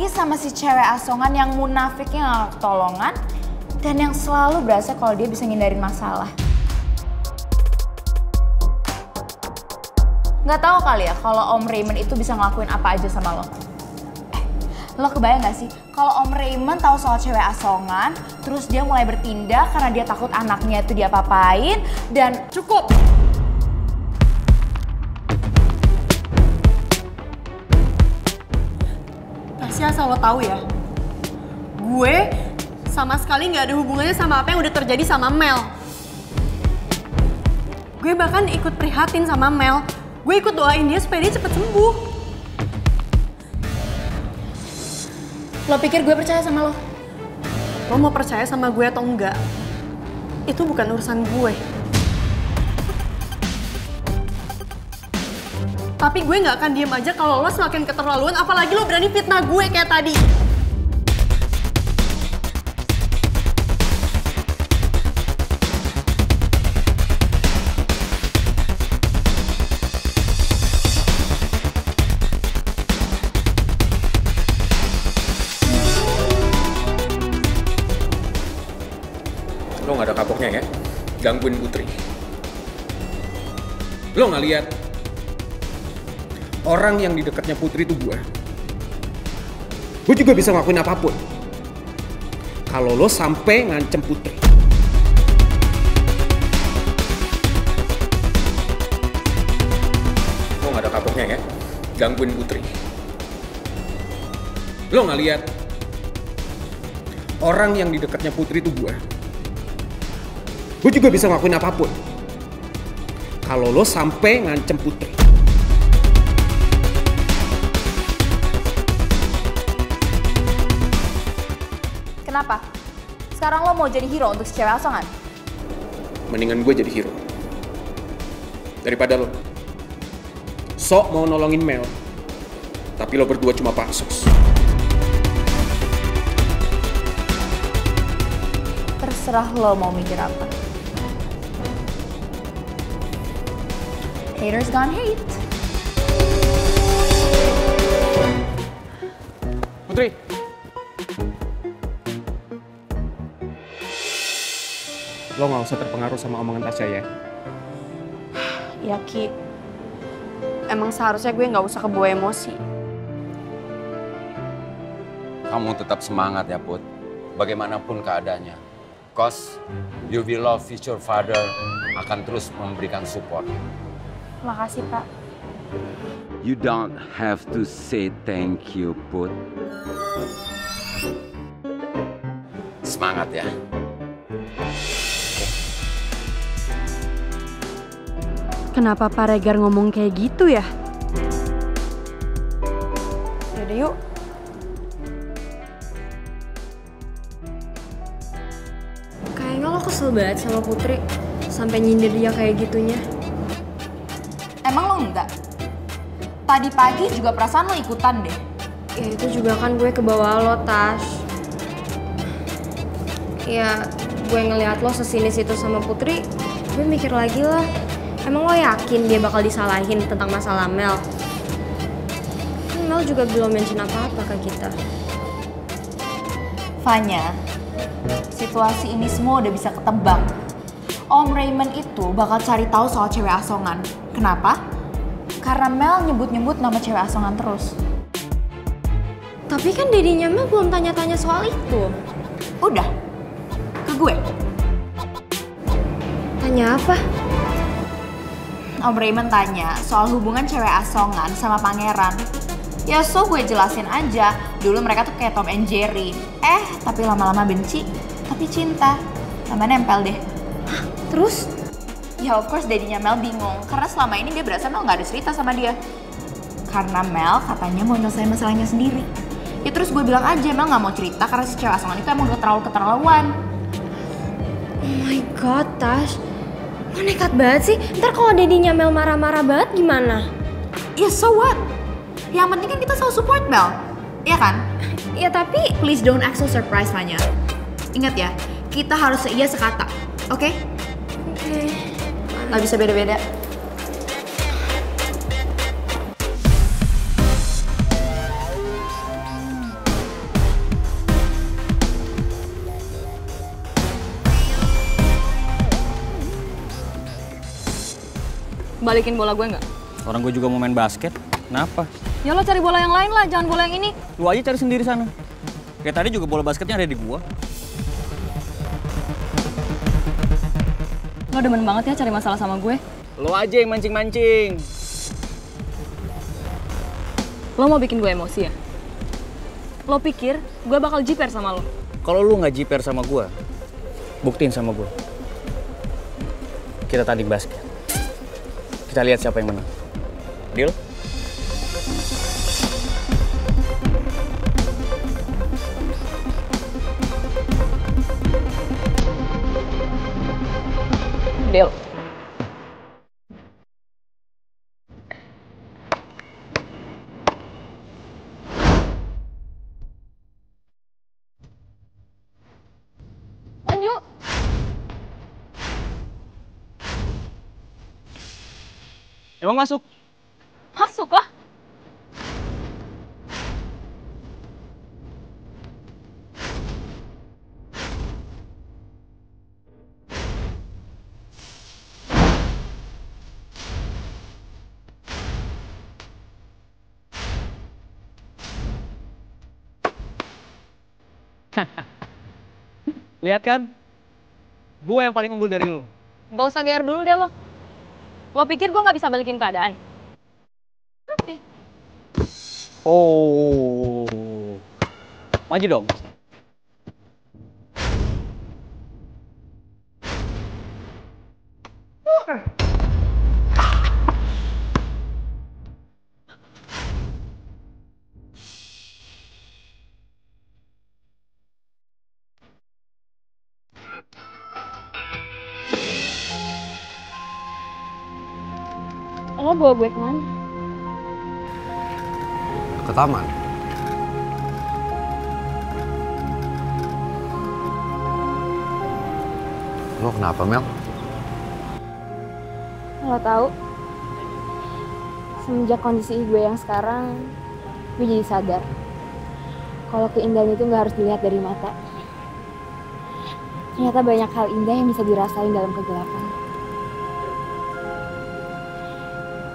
lagi sama si cewek asongan yang munafiknya nggak ketolongan dan yang selalu berasa kalau dia bisa ngindarin masalah. Nggak tahu kali ya kalau Om Raymond itu bisa ngelakuin apa aja sama lo. Lo kebayang gak sih kalau Om Raymond tahu soal cewek asongan, terus dia mulai bertindak karena dia takut anaknya itu diapa-apain dan cukup. Tasya, asal lo tahu ya, gue sama sekali nggak ada hubungannya sama apa yang udah terjadi sama Mel. Gue bahkan ikut prihatin sama Mel. Gue ikut doain dia supaya dia cepet sembuh. Lo pikir gue percaya sama lo? Lo mau percaya sama gue atau enggak, itu bukan urusan gue. Tapi gue nggak akan diem aja kalau lo semakin keterlaluan, apalagi lo berani fitnah gue kayak tadi. Lo gak ada kapoknya ya, gangguin Putri. Lo gak lihat orang yang di dekatnya Putri itu gue. Gue juga bisa ngelakuin apapun kalau lo sampai ngancem Putri. Lo gak ada kapoknya ya, gangguin Putri. Lo gak lihat orang yang di dekatnya Putri itu gue. Gue juga bisa ngelakuin apapun kalau lo sampai ngancem Putri. Kenapa? Sekarang lo mau jadi hero untuk si cewek asongan? Mendingan gue jadi hero daripada lo sok mau nolongin Mel, tapi lo berdua cuma paksos. Terserah lo mau mikir apa. Haters gonna hate. Putri. Lo gak usah terpengaruh sama omongan Tasya ya. Ya Ki, emang seharusnya gue nggak usah kebawa emosi. Kamu tetap semangat ya Put, bagaimanapun keadaannya. Cause your beloved future father akan terus memberikan support. Makasih Pak. You don't have to say thank you, Put. Semangat ya. Kenapa Pak Regar ngomong kayak gitu ya? Yaudah yuk. Kayaknya lo kesel banget sama Putri sampai nyindir dia kayak gitunya. Emang lo enggak? Tadi pagi juga perasaan lo ikutan deh. Ya itu juga kan gue kebawa lo, Tas. Ya gue ngeliat lo sesini situ sama Putri, gue mikir lagi lah. Emang lo yakin dia bakal disalahin tentang masalah Mel? Kan Mel juga belum mention apa-apa ke kita. Fanya, situasi ini semua udah bisa ketebak. Om Raymond itu bakal cari tahu soal cewek asongan. Kenapa? Karena Mel nyebut-nyebut nama cewek asongan terus. Tapi kan dedinya Mel belum tanya-tanya soal itu. Udah, ke gue. Tanya apa? Om Raymond tanya soal hubungan cewek asongan sama pangeran. Ya so gue jelasin aja, dulu mereka tuh kayak Tom and Jerry. Tapi lama-lama benci, tapi cinta. Lama nempel deh. Hah, terus? Ya of course dedinya Mel bingung, karena selama ini dia berasa Mel gak ada cerita sama dia. Karena Mel katanya mau nyelesain masalahnya sendiri. Ya terus gue bilang aja Mel gak mau cerita karena si cewek asongan itu emang udah terlalu keterlaluan. Oh my god, Tas. Lo nekat banget sih, ntar kalau dedinya Mel marah-marah banget gimana? Ya so what? Yang penting kan kita selalu support Mel, iya kan? Ya tapi... Please don't act so surprised, Fanya. Ingat ya, kita harus seia sekata, oke? Oke. Gak bisa beda-beda. balikin bola gue nggak? Orang gue juga mau main basket. Kenapa? Ya lo cari bola yang lain lah, jangan bola yang ini. Lu aja cari sendiri sana. Kayak tadi juga bola basketnya ada di gua. Lo demen banget ya cari masalah sama gue. Lu aja yang mancing-mancing. Lo mau bikin gue emosi ya? Lo pikir gue bakal jiper sama lo? Kalau lu nggak jiper sama gua, buktiin sama gua. Kita tanding basket. Kita lihat siapa yang menang. Deal? Deal. Lanjut. Emang masuk? Masuk lah. Lihat kan? Gua yang paling unggul dari lu. Gak usah GR dulu deh lo. Lo pikir gue gak bisa balikin keadaan? Oh. Maju dong. Lo bawa gue kemana? Ke taman. Lo kenapa, Mel? Lo tahu, semenjak kondisi gue yang sekarang, gue jadi sadar kalau keindahan itu nggak harus dilihat dari mata. Ternyata banyak hal indah yang bisa dirasain dalam kegelapan.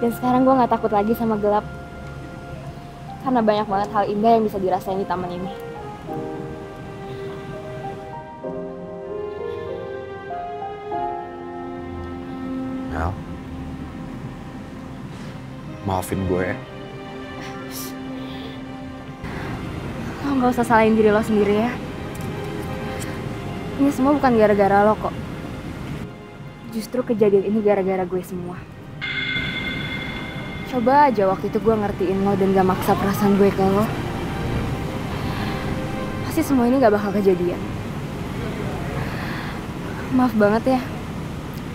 Dan sekarang gue nggak takut lagi sama gelap, karena banyak banget hal indah yang bisa dirasain di taman ini. Mel, maafin gue ya. Lo nggak usah salahin diri lo sendiri ya. Ini semua bukan gara-gara lo kok. Justru kejadian ini gara-gara gue semua. Coba aja waktu itu gue ngertiin lo dan gak maksa perasaan gue ke lo. Pasti semua ini gak bakal kejadian. Maaf banget ya,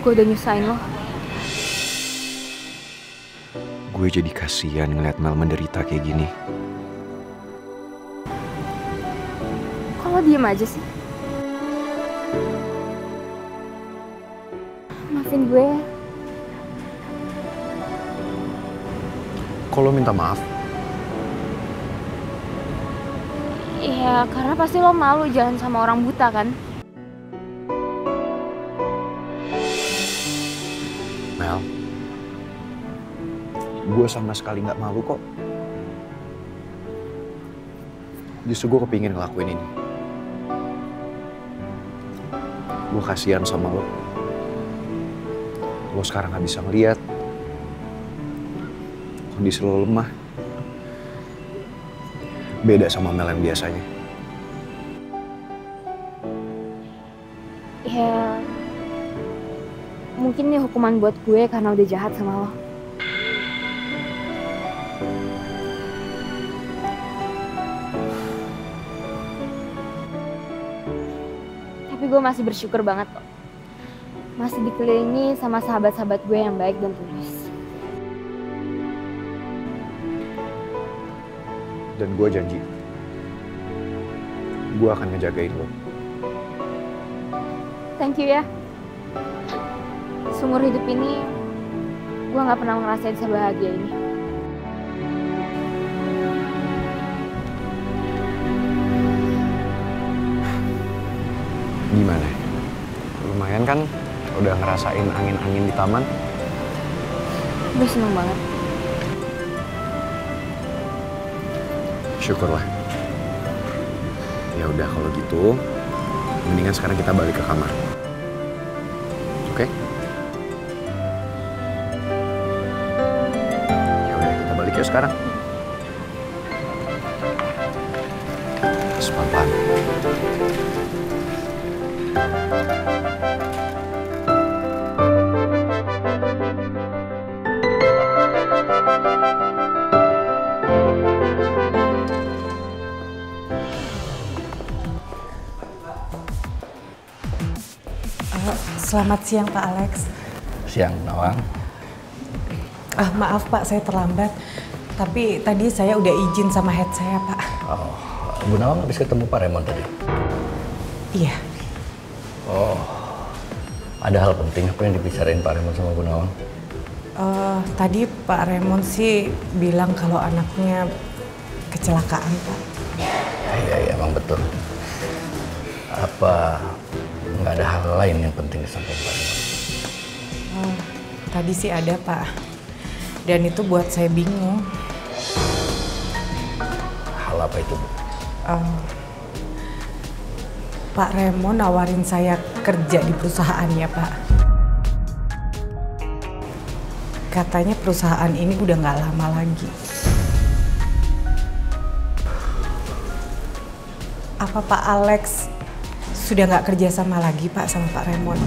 gue udah nyusahin lo. Gue jadi kasihan ngeliat Mel menderita kayak gini. Kok lo diem aja sih? Maafin gue ya. Kok lo minta maaf? Iya, karena pasti lo malu jalan sama orang buta kan? Mel, gue sama sekali nggak malu kok. Justru gue kepingin ngelakuin ini. Gue kasihan sama lo. Lo sekarang nggak bisa ngeliat. Kondisi lo lemah. Beda sama Mel yang biasanya. Ya, mungkin ini hukuman buat gue karena udah jahat sama lo. Tapi gue masih bersyukur banget kok. Masih dikelilingi sama sahabat-sahabat gue yang baik dan tulus. Dan gue janji, gue akan ngejagain lo. Thank you ya. Seumur hidup ini, gue gak pernah ngerasain sebahagia ini. Gimana? Lumayan kan udah ngerasain angin-angin di taman? Gue seneng banget. Syukurlah. Ya udah kalau gitu, mendingan sekarang kita balik ke kamar. Oke? Ya udah kita balik ya sekarang. Pelan-pelan. Selamat siang Pak Alex. Siang, Nawang. Maaf Pak, saya terlambat. Tapi tadi saya udah izin sama head saya Pak. Oh, Bu Nawang habis ketemu Pak Raymond tadi? Iya. Oh, ada hal penting apa yang dibicarain Pak Raymond sama Bu Nawang? Tadi Pak Raymond sih bilang kalau anaknya kecelakaan Pak. Iya, emang betul. Apa nggak ada hal lain yang penting disampaikan Pak Raymond? Tadi sih ada Pak. Dan itu buat saya bingung. Hal apa itu, Bu? Pak Raymond nawarin saya kerja di perusahaannya Pak. Katanya perusahaan ini udah nggak lama lagi. Apa Pak Alex sudah nggak kerja sama lagi Pak sama Pak Raymond?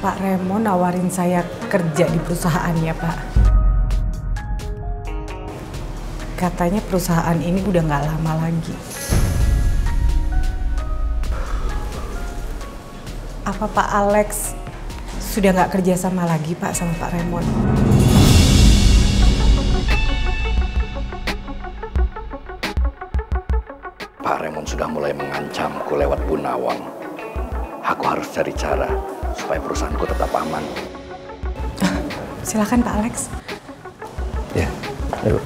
Pak Raymond nawarin saya kerja di perusahaannya Pak. Katanya perusahaan ini udah nggak lama lagi. Apa Pak Alex sudah nggak kerja sama lagi Pak sama Pak Raymond? Pak Raymond sudah mulai mengancamku lewat Bu Nawang. Aku harus cari cara supaya perusahaanku tetap aman. Silakan Pak Alex. Ya, ayo.